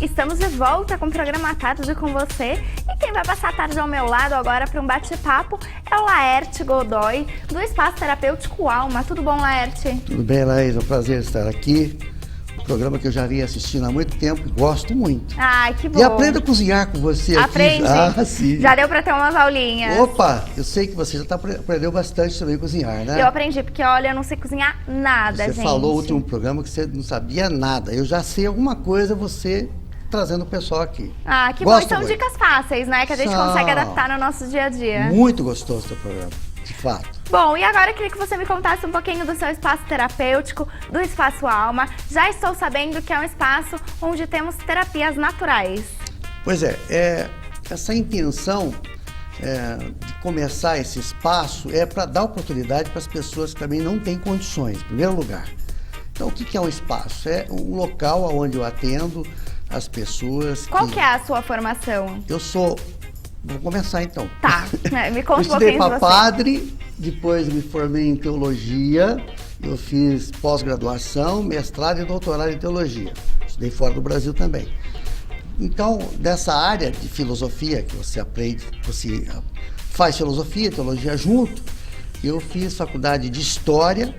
Estamos de volta com o programa à Tarde com você. E quem vai passar a tarde ao meu lado agora para um bate-papo é o Laerte Godoy, do Espaço Terapêutico Alma. Tudo bom, Laerte? Tudo bem, Laís. É um prazer estar aqui. Um programa que eu já vinha assistindo há muito tempo e gosto muito. Ai, que bom. E aprendo a cozinhar com você Aprende? aqui. Ah, sim. Já deu para ter umas aulinhas. Opa, eu sei que você já aprendeu bastante também a cozinhar, né? Eu aprendi, porque olha, eu não sei cozinhar nada, gente. Você falou no último programa que você não sabia nada. Eu já sei alguma coisa, você trazendo o pessoal aqui. Ah, que Gosto bom. São muito. dicas fáceis, né? Que a gente consegue adaptar no nosso dia a dia. Muito gostoso o seu programa, de fato. Bom, e agora eu queria que você me contasse um pouquinho do seu espaço terapêutico, do Espaço Alma. Já estou sabendo que é um espaço onde temos terapias naturais. Pois é, essa intenção de começar esse espaço é para dar oportunidade para as pessoas que também não têm condições, em primeiro lugar. Então, o que é um espaço? É um local onde eu atendo as pessoas. Qual que é a sua formação? Vou começar então. Tá, me conta um pouquinho de estudei você. para padre, depois me formei em teologia, eu fiz pós-graduação, mestrado e doutorado em teologia. Estudei fora do Brasil também. Então, dessa área de filosofia, que você aprende, você faz filosofia e teologia junto, eu fiz faculdade de história,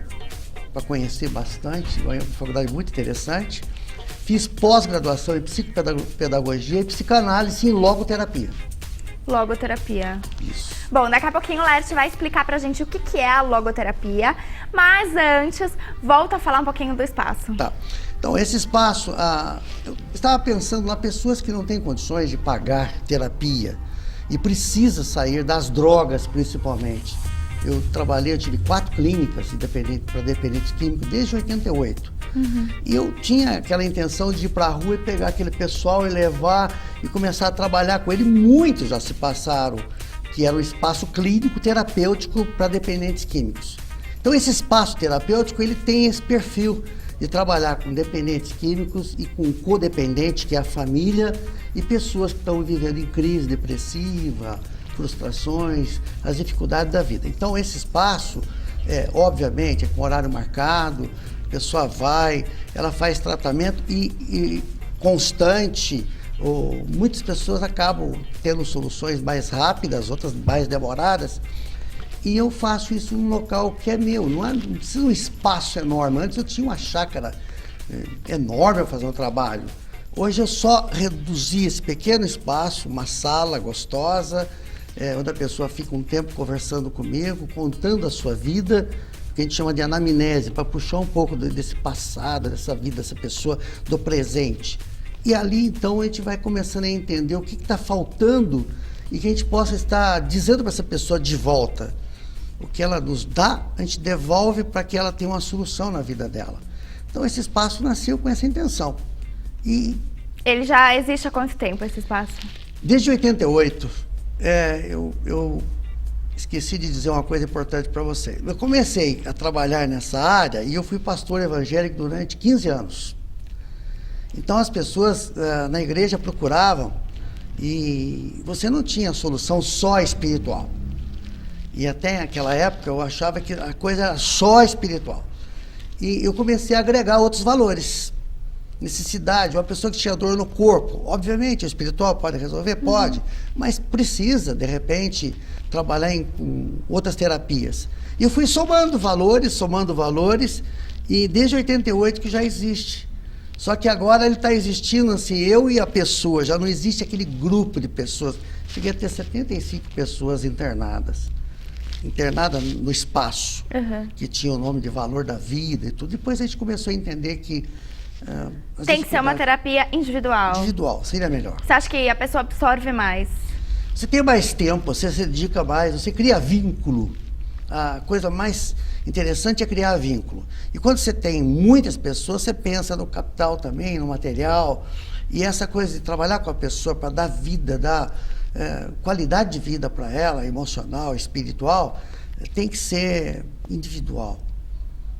para conhecer bastante, é uma faculdade muito interessante. Fiz pós-graduação em psicopedagogia e psicanálise em logoterapia. Logoterapia. Isso. Bom, daqui a pouquinho o Laerte vai explicar pra gente o que é a logoterapia, mas antes, volta a falar um pouquinho do espaço. Tá. Então, esse espaço, eu estava pensando nas pessoas que não têm condições de pagar terapia e precisa sair das drogas, principalmente. Eu tive 4 clínicas para dependentes químicos desde 88. E eu tinha aquela intenção de ir para a rua e pegar aquele pessoal e levar e começar a trabalhar com ele. Muitos já se passaram, que era um espaço clínico terapêutico para dependentes químicos. Então, esse espaço terapêutico, ele tem esse perfil de trabalhar com dependentes químicos e com codependente, que é a família, e pessoas que estão vivendo em crise depressiva, frustrações, as dificuldades da vida. Então, esse espaço, obviamente, é com horário marcado, a pessoa vai, ela faz tratamento e constante, muitas pessoas acabam tendo soluções mais rápidas, outras mais demoradas, e eu faço isso num local que é meu, não precisa de um espaço enorme. Antes eu tinha uma chácara enorme para fazer um trabalho. Hoje eu só reduzi esse pequeno espaço, uma sala gostosa, onde a pessoa fica um tempo conversando comigo, contando a sua vida, que a gente chama de anamnese, para puxar um pouco desse passado, dessa vida, dessa pessoa, do presente. E ali, então, a gente vai começando a entender o que está faltando e que a gente possa estar dizendo para essa pessoa de volta. O que ela nos dá, a gente devolve para que ela tenha uma solução na vida dela. Então, esse espaço nasceu com essa intenção. E ele já existe há quanto tempo, esse espaço? Desde 88. Eu esqueci de dizer uma coisa importante para você. Eu comecei a trabalhar nessa área e eu fui pastor evangélico durante 15 anos. Então as pessoas na igreja procuravam e você não tinha solução só espiritual. E até naquela época eu achava que a coisa era só espiritual. E eu comecei a agregar outros valores. Necessidade, uma pessoa que tinha dor no corpo, obviamente o espiritual pode resolver, pode, mas precisa, de repente, trabalhar com outras terapias. E eu fui somando valores, e desde 88 que já existe. Só que agora ele está existindo assim, eu e a pessoa, já não existe aquele grupo de pessoas. Cheguei a ter 75 pessoas internadas no espaço, que tinha o nome de valor da vida e tudo. Depois a gente começou a entender que tem que ser uma terapia individual. Individual, seria melhor. Você acha que a pessoa absorve mais? Você tem mais tempo, você se dedica mais, você cria vínculo. A coisa mais interessante é criar vínculo. E quando você tem muitas pessoas, você pensa no capital também, no material. E essa coisa de trabalhar com a pessoa para dar vida, dar qualidade de vida para ela, emocional, espiritual, tem que ser individual.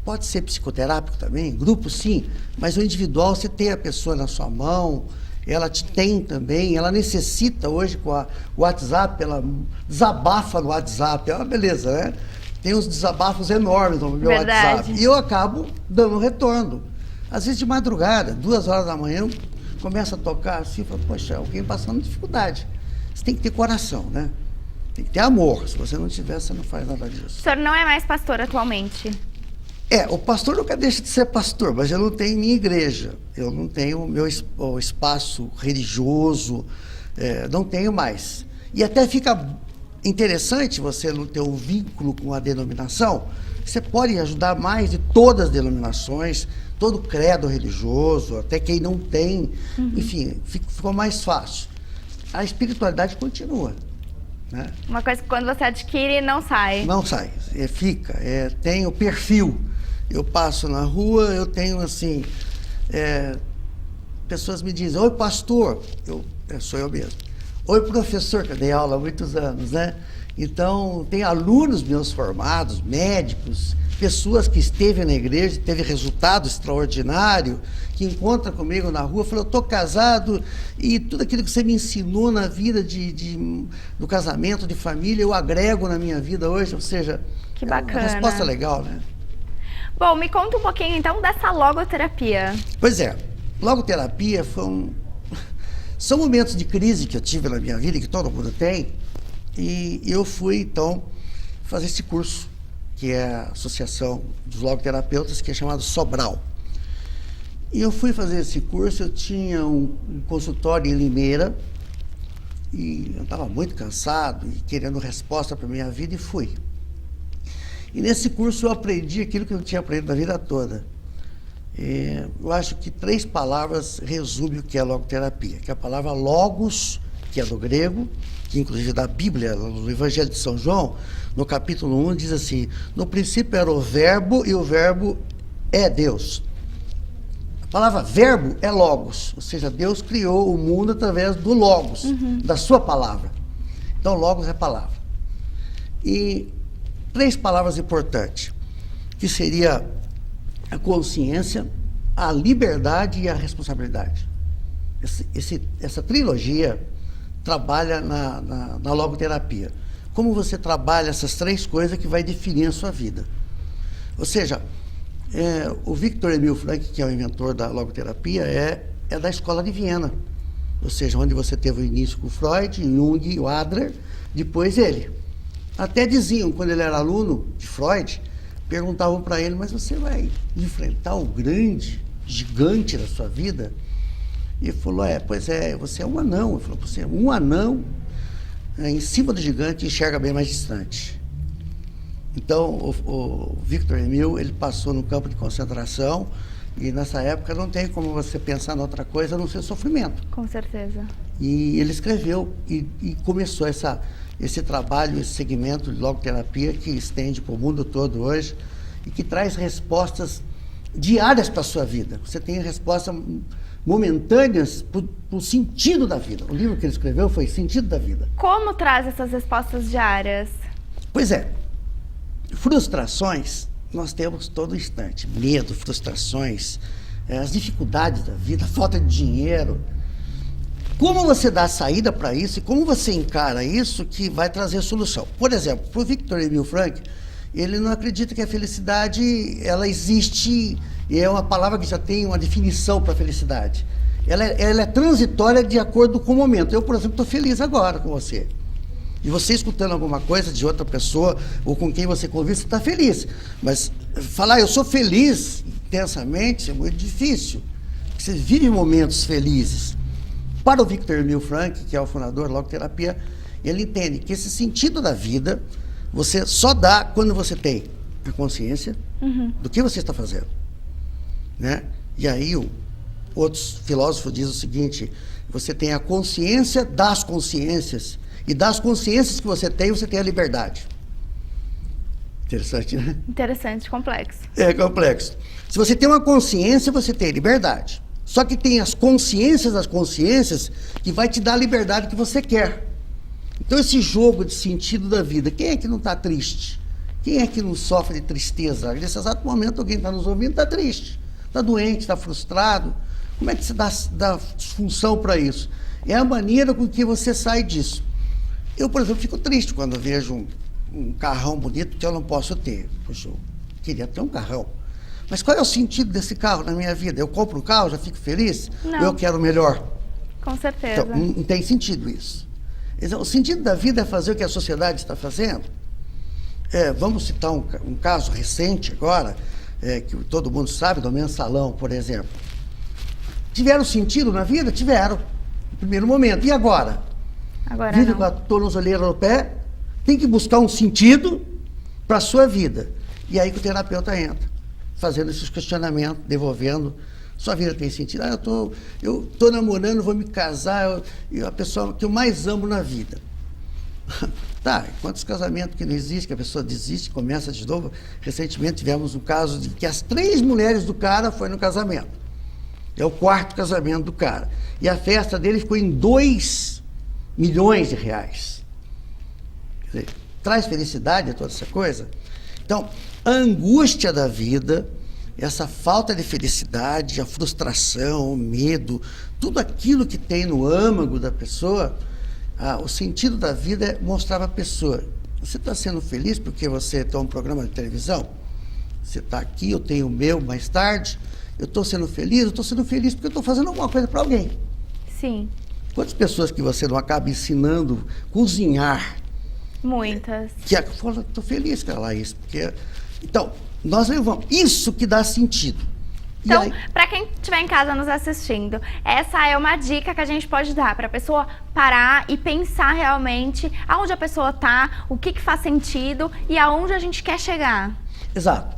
Pode ser psicoterápico também, grupo sim, mas o individual, você tem a pessoa na sua mão, ela te tem também, ela necessita hoje com o WhatsApp, ela desabafa no WhatsApp, é uma beleza, né? Tem uns desabafos enormes no meu WhatsApp. E eu acabo dando um retorno. Às vezes de madrugada, 2 horas da manhã, começa a tocar assim, fala, poxa, alguém passando dificuldade. Você tem que ter coração, né? Tem que ter amor. Se você não tiver, você não faz nada disso. O senhor não é mais pastor atualmente? O pastor nunca deixa de ser pastor, mas eu não tenho minha igreja, eu não tenho o espaço religioso, não tenho mais. E até fica interessante você não ter um vínculo com a denominação, você pode ajudar mais de todas as denominações, todo credo religioso, até quem não tem, enfim, ficou mais fácil. A espiritualidade continua. Né? Uma coisa que quando você adquire não sai. Não sai, fica, tem o perfil. Eu passo na rua, eu tenho assim, pessoas me dizem, oi pastor, sou eu mesmo. Oi professor, que eu dei aula há muitos anos, né? Então, tem alunos meus formados, médicos, pessoas que esteve na igreja, teve resultado extraordinário, que encontra comigo na rua, falou, eu estou casado e tudo aquilo que você me ensinou na vida do casamento, de família, eu agrego na minha vida hoje, ou seja, que bacana. Uma resposta legal, né? Bom, me conta um pouquinho então dessa logoterapia. Pois logoterapia são momentos de crise que eu tive na minha vida, que todo mundo tem, e eu fui então fazer esse curso, que é a Associação dos Logoterapeutas, que é chamado Sobral. E eu fui fazer esse curso, eu tinha um consultório em Limeira, e eu estava muito cansado e querendo resposta para a minha vida, e fui. E nesse curso eu aprendi aquilo que eu tinha aprendido a vida toda. Eu acho que 3 palavras resumem o que é logoterapia, que é a palavra logos, que é do grego, que inclusive da Bíblia, no Evangelho de São João, no capítulo 1, diz assim, no princípio era o verbo, e o verbo é Deus. A palavra verbo é logos, ou seja, Deus criou o mundo através do logos, da sua palavra. Então, logos é palavra. E 3 palavras importantes, que seria a consciência, a liberdade e a responsabilidade. Essa trilogia trabalha na logoterapia. Como você trabalha essas 3 coisas que vai definir a sua vida. Ou seja, o Victor Emil Frankl, que é o inventor da logoterapia, é da escola de Viena. Ou seja, onde você teve o início com Freud, Jung, o Adler, depois ele. Até diziam, quando ele era aluno de Freud, perguntavam para ele, mas você vai enfrentar o grande, gigante da sua vida? E ele falou, você é um anão. Ele falou, você é um anão em cima do gigante e enxerga bem mais distante. Então, o Victor Emil, ele passou no campo de concentração e nessa época não tem como você pensar em outra coisa a não ser sofrimento. Com certeza. E ele escreveu e começou esse trabalho, esse segmento de logoterapia que estende para o mundo todo hoje e que traz respostas diárias para a sua vida. Você tem respostas momentâneas para o sentido da vida. O livro que ele escreveu foi Sentido da Vida. Como traz essas respostas diárias? Pois frustrações nós temos todo instante. Medo, frustrações, as dificuldades da vida, a falta de dinheiro. Como você dá saída para isso e como você encara isso que vai trazer solução. Por exemplo, para o Victor Emil Frankl, ele não acredita que a felicidade ela existe, e é uma palavra que já tem uma definição para a felicidade. Ela é transitória de acordo com o momento. Eu, por exemplo, estou feliz agora com você. E você escutando alguma coisa de outra pessoa ou com quem você convive, você está feliz. Mas falar eu sou feliz intensamente é muito difícil. Porque você vive momentos felizes. Para o Victor Emil Frankl, que é o fundador da logoterapia, ele entende que esse sentido da vida você só dá quando você tem a consciência do que você está fazendo. Né? E aí outros filósofos dizem o seguinte, você tem a consciência das consciências, e das consciências que você tem a liberdade. Interessante, né? Interessante, complexo. É complexo. Se você tem uma consciência, você tem liberdade. Só que tem as consciências das consciências que vai te dar a liberdade que você quer. Então esse jogo de sentido da vida, quem é que não está triste? Quem é que não sofre de tristeza? Nesse exato momento alguém está nos ouvindo, está triste, está doente, está frustrado. Como é que você dá função para isso? É a maneira com que você sai disso. Eu, por exemplo, fico triste quando vejo um carrão bonito que eu não posso ter. Poxa, eu queria ter um carrão. Mas qual é o sentido desse carro na minha vida? Eu compro um carro, já fico feliz? Não. Ou eu quero o melhor? Com certeza. Então, não tem sentido isso. O sentido da vida é fazer o que a sociedade está fazendo. Vamos citar um caso recente agora, que todo mundo sabe, do mensalão, por exemplo. Tiveram sentido na vida? Tiveram, no primeiro momento. E agora? Agora Vive não. com a tornozeleira no pé, tem que buscar um sentido para a sua vida. E aí que o terapeuta entra, fazendo esses questionamentos, devolvendo. Sua vida tem sentido? Eu tô namorando, vou me casar, a pessoa que eu mais amo na vida. Tá, quantos casamentos que não existem, que a pessoa desiste, começa de novo. Recentemente tivemos um caso de que as 3 mulheres do cara foram no casamento. É o 4º casamento do cara. E a festa dele ficou em 2 milhões de reais. Quer dizer, traz felicidade a toda essa coisa? Então, a angústia da vida, essa falta de felicidade, a frustração, o medo, tudo aquilo que tem no âmago da pessoa, o sentido da vida é mostrar para a pessoa: você está sendo feliz porque você tem um programa de televisão? Você está aqui, eu tenho o meu mais tarde, eu estou sendo feliz porque eu estou fazendo alguma coisa para alguém. Sim. Quantas pessoas que você não acaba ensinando a cozinhar? Muitas. Que fala, estou feliz com ela isso, porque... Então, nós levamos isso que dá sentido. Então, aí... para quem estiver em casa nos assistindo, essa é uma dica que a gente pode dar para a pessoa parar e pensar realmente aonde a pessoa está, o que faz sentido e aonde a gente quer chegar. Exato.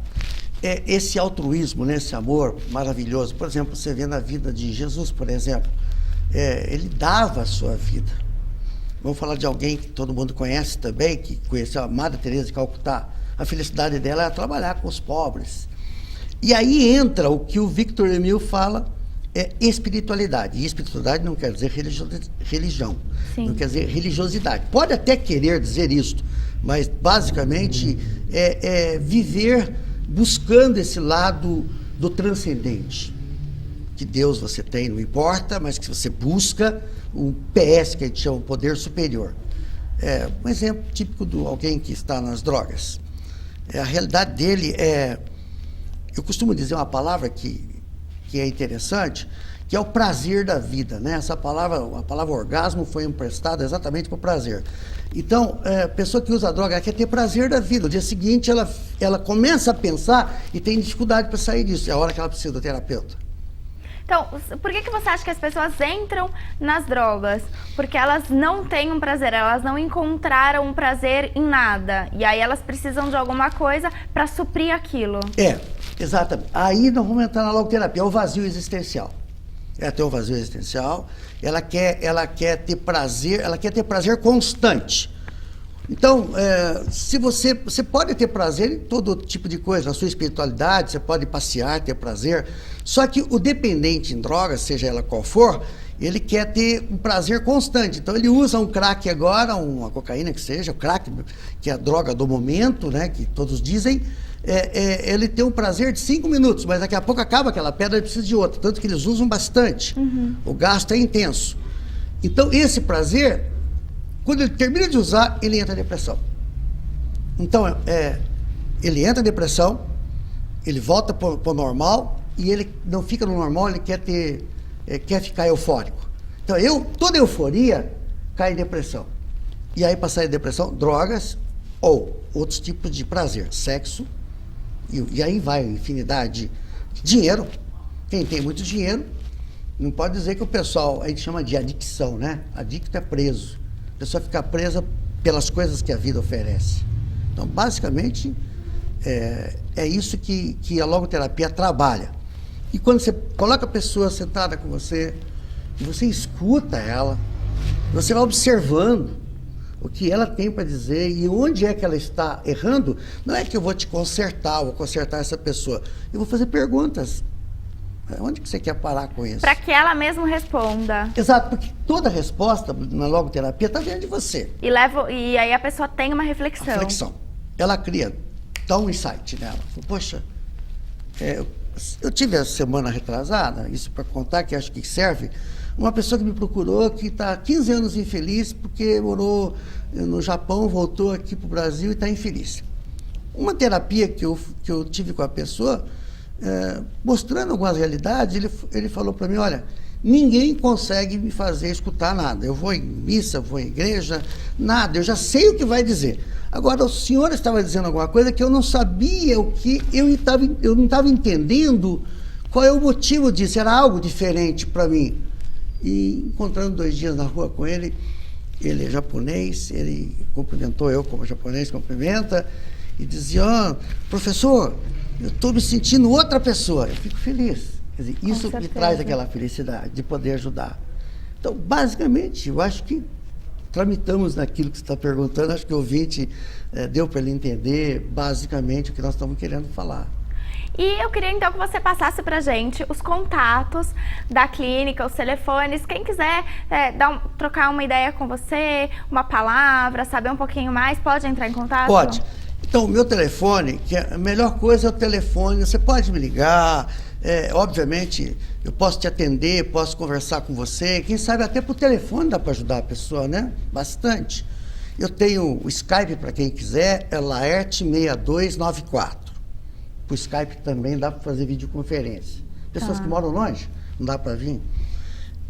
Esse altruísmo, né, esse amor maravilhoso. Por exemplo, você vê na vida de Jesus, por exemplo, ele dava a sua vida. Vamos falar de alguém que todo mundo conhece também, que conheceu a Madre Teresa de Calcutá. A felicidade dela era trabalhar com os pobres. E aí entra o que o Victor Emil fala, espiritualidade. E espiritualidade não quer dizer religião, Sim. não quer dizer religiosidade. Pode até querer dizer isso, mas basicamente é viver buscando esse lado do transcendente. Que Deus você tem, não importa, mas que você busca o PS, que a gente chama, o poder superior. Um exemplo típico de alguém que está nas drogas. A realidade dele eu costumo dizer uma palavra que é interessante, que é o prazer da vida, né? Essa palavra, a palavra orgasmo foi emprestada exatamente para o prazer. Então, a pessoa que usa droga, ela quer ter prazer da vida. No dia seguinte, ela começa a pensar e tem dificuldade para sair disso. É a hora que ela precisa do terapeuta. Então, por que você acha que as pessoas entram nas drogas? Porque elas não têm um prazer, elas não encontraram um prazer em nada. E aí elas precisam de alguma coisa para suprir aquilo. Exatamente. Aí nós vamos entrar na logoterapia, é o vazio existencial. Ela tem um vazio existencial, ela quer ter prazer constante. Então, se você pode ter prazer em todo tipo de coisa, na sua espiritualidade, você pode passear, ter prazer, só que o dependente em drogas, seja ela qual for, ele quer ter um prazer constante. Então, ele usa um crack agora, uma cocaína que seja, o crack, que é a droga do momento, né, que todos dizem, ele tem um prazer de 5 minutos, mas daqui a pouco acaba aquela pedra e precisa de outra, tanto que eles usam bastante. Uhum. O gasto é intenso. Então, esse prazer, quando ele termina de usar, ele entra em depressão. Então, ele entra em depressão, ele volta para o normal, e ele não fica no normal, ele quer ficar eufórico. Então, toda euforia cai em depressão. E aí, para sair de depressão, drogas ou outros tipos de prazer, sexo, e aí vai infinidade de dinheiro. Quem tem muito dinheiro, não pode dizer que o pessoal, a gente chama de adicção, né? Adicto é preso. A pessoa fica presa pelas coisas que a vida oferece. Então, basicamente, é isso que a logoterapia trabalha. E quando você coloca a pessoa sentada com você, e você escuta ela, você vai observando o que ela tem para dizer e onde é que ela está errando. Não é que eu vou te consertar, vou consertar essa pessoa. Eu vou fazer perguntas. Onde que você quer parar com isso? Para que ela mesma responda. Exato, porque toda resposta na logoterapia está dentro de você. E aí a pessoa tem uma reflexão. Reflexão. Ela dá um insight nela. Poxa, eu tive a semana retrasada, isso para contar, que acho que serve, uma pessoa que me procurou que está 15 anos infeliz porque morou no Japão, voltou aqui para o Brasil e está infeliz. Uma terapia que eu tive com a pessoa, mostrando algumas realidades, ele falou para mim, olha, ninguém consegue me fazer escutar nada. Eu vou em missa, vou em igreja, nada, eu já sei o que vai dizer. Agora, o senhor estava dizendo alguma coisa que eu não sabia o que, eu não estava entendendo qual é o motivo disso, era algo diferente para mim. E encontrando 2 dias na rua com ele é japonês, ele cumprimentou eu como japonês cumprimenta, e dizia, professor, eu estou me sentindo outra pessoa. Eu fico feliz. Quer dizer, isso me traz aquela felicidade de poder ajudar. Então, basicamente, eu acho que tramitamos naquilo que você está perguntando, acho que o ouvinte deu para ele entender basicamente o que nós estamos querendo falar. E eu queria então que você passasse para a gente os contatos da clínica, os telefones, quem quiser trocar uma ideia com você, uma palavra, saber um pouquinho mais, pode entrar em contato? Pode. Então, o meu telefone, que a melhor coisa é o telefone, você pode me ligar, obviamente eu posso te atender, posso conversar com você, quem sabe até por telefone dá para ajudar a pessoa, né? Bastante. Eu tenho o Skype para quem quiser, é Laerte6294. Por Skype também dá para fazer videoconferência. Pessoas que moram longe, não dá para vir.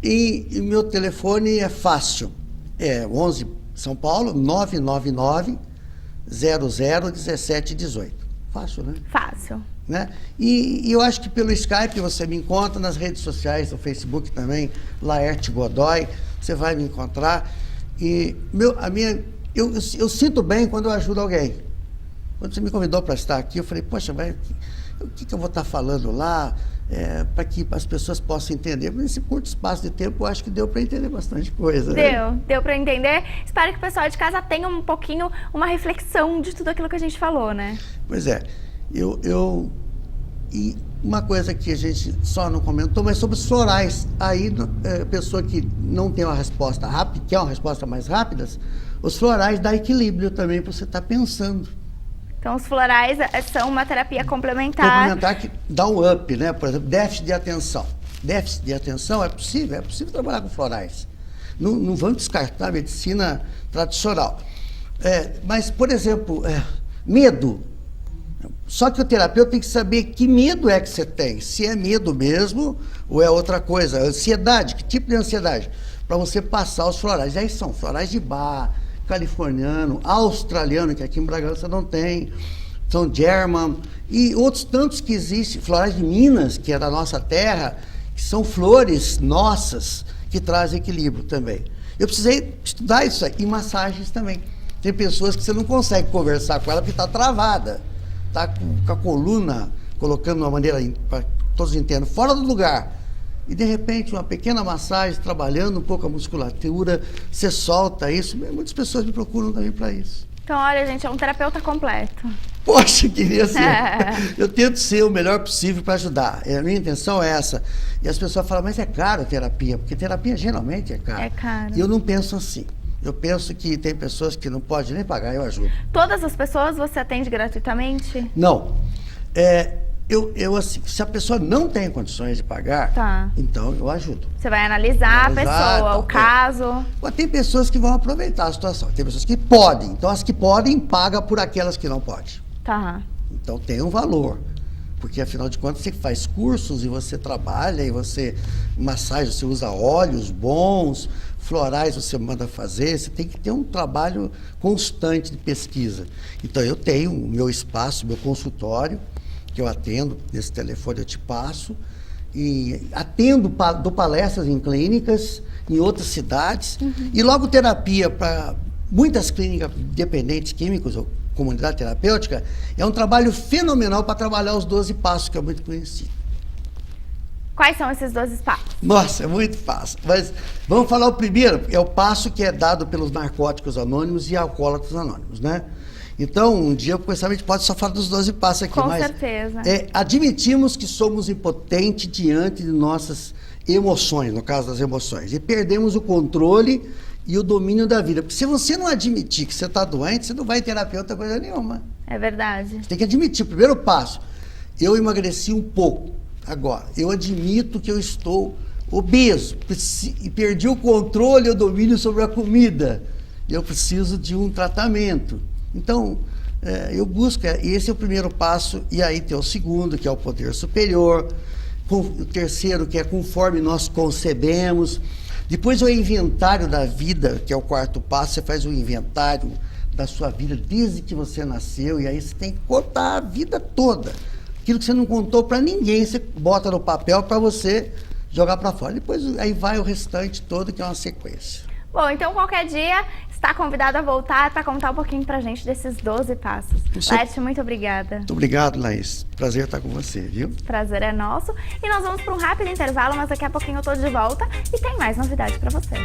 E o meu telefone é fácil, é 11 São Paulo, 999 001718. Fácil, né? Fácil. Né? E eu acho que pelo Skype você me encontra, nas redes sociais, no Facebook também, Laerte Godoy, você vai me encontrar. E eu sinto bem quando eu ajudo alguém. Quando você me convidou para estar aqui, eu falei, poxa, o que eu vou estar falando lá, para que as pessoas possam entender? Mas nesse curto espaço de tempo, eu acho que deu para entender bastante coisa. Deu para entender. Espero que o pessoal de casa tenha um pouquinho, uma reflexão de tudo aquilo que a gente falou, né? Pois é. E uma coisa que a gente só não comentou, mas sobre os florais. Aí, pessoa que não tem uma resposta rápida, quer uma resposta mais rápida, os florais dá equilíbrio também para você estar pensando. Então, os florais são uma terapia complementar. Complementar que dá um up, né? Por exemplo, déficit de atenção. Déficit de atenção é possível trabalhar com florais. Não vamos descartar a medicina tradicional. Mas, por exemplo, medo. Só que o terapeuta tem que saber que medo é que você tem. Se é medo mesmo ou é outra coisa. Ansiedade, que tipo de ansiedade? Para você passar os florais. Aí são florais de Bach, californiano, australiano, que aqui em Bragança não tem, são German, e outros tantos que existem, florais de Minas, que é da nossa terra, que são flores nossas, que trazem equilíbrio também. Eu precisei estudar isso aí, e massagens também. Tem pessoas que você não consegue conversar com ela porque está travada, está com a coluna, colocando de uma maneira, para todos entendam, fora do lugar. E, de repente, uma pequena massagem, trabalhando um pouco a musculatura, você solta isso. Muitas pessoas me procuram também para isso. Então, olha, gente, é um terapeuta completo. Poxa, queria ser. Eu tento ser o melhor possível para ajudar. A minha intenção é essa. E as pessoas falam, mas é caro a terapia, porque terapia geralmente é caro. É caro. E eu não penso assim. Eu penso que tem pessoas que não podem nem pagar, eu ajudo. Todas as pessoas você atende gratuitamente? Não. Assim, se a pessoa não tem condições de pagar, então eu ajudo. Você vai analisar a pessoa, o caso. Mas tem pessoas que vão aproveitar a situação, tem pessoas que podem. Então as que podem, pagam por aquelas que não podem. Tá. Então tem um valor. Porque afinal de contas você faz cursos e você trabalha e você massagem, você usa óleos bons, florais você manda fazer, você tem que ter um trabalho constante de pesquisa. Então eu tenho o meu espaço, meu consultório, que eu atendo, nesse telefone eu te passo, e atendo, dou palestras em clínicas, em outras cidades, e logo terapia para muitas clínicas dependentes químicos, ou comunidade terapêutica, é um trabalho fenomenal para trabalhar os 12 passos, que é muito conhecido. Quais são esses 12 passos? Nossa, é muito fácil. Mas vamos falar o primeiro, é o passo que é dado pelos narcóticos anônimos e alcoólatras anônimos, né? Então, um dia, a gente pode só falar dos 12 passos aqui. Com certeza. Admitimos que somos impotentes diante de nossas emoções, no caso das emoções, e perdemos o controle e o domínio da vida. Porque se você não admitir que você está doente, você não vai em terapeuta coisa nenhuma. É verdade. Você tem que admitir. O primeiro passo, eu emagreci um pouco. Agora, eu admito que eu estou obeso e perdi o controle e o domínio sobre a comida. Eu preciso de um tratamento. Então, eu busco, esse é o primeiro passo, e aí tem o segundo, que é o poder superior, o terceiro, que é conforme nós concebemos. Depois o inventário da vida, que é o quarto passo, você faz o inventário da sua vida desde que você nasceu, e aí você tem que contar a vida toda. Aquilo que você não contou para ninguém, você bota no papel para você jogar para fora. Depois aí vai o restante todo, que é uma sequência. Bom, então qualquer dia está convidado a voltar para contar um pouquinho pra gente desses 12 passos. Laércio, muito obrigada. Muito obrigado, Laís. Prazer estar com você, viu? Prazer é nosso. E nós vamos para um rápido intervalo, mas daqui a pouquinho eu tô de volta e tem mais novidade para você.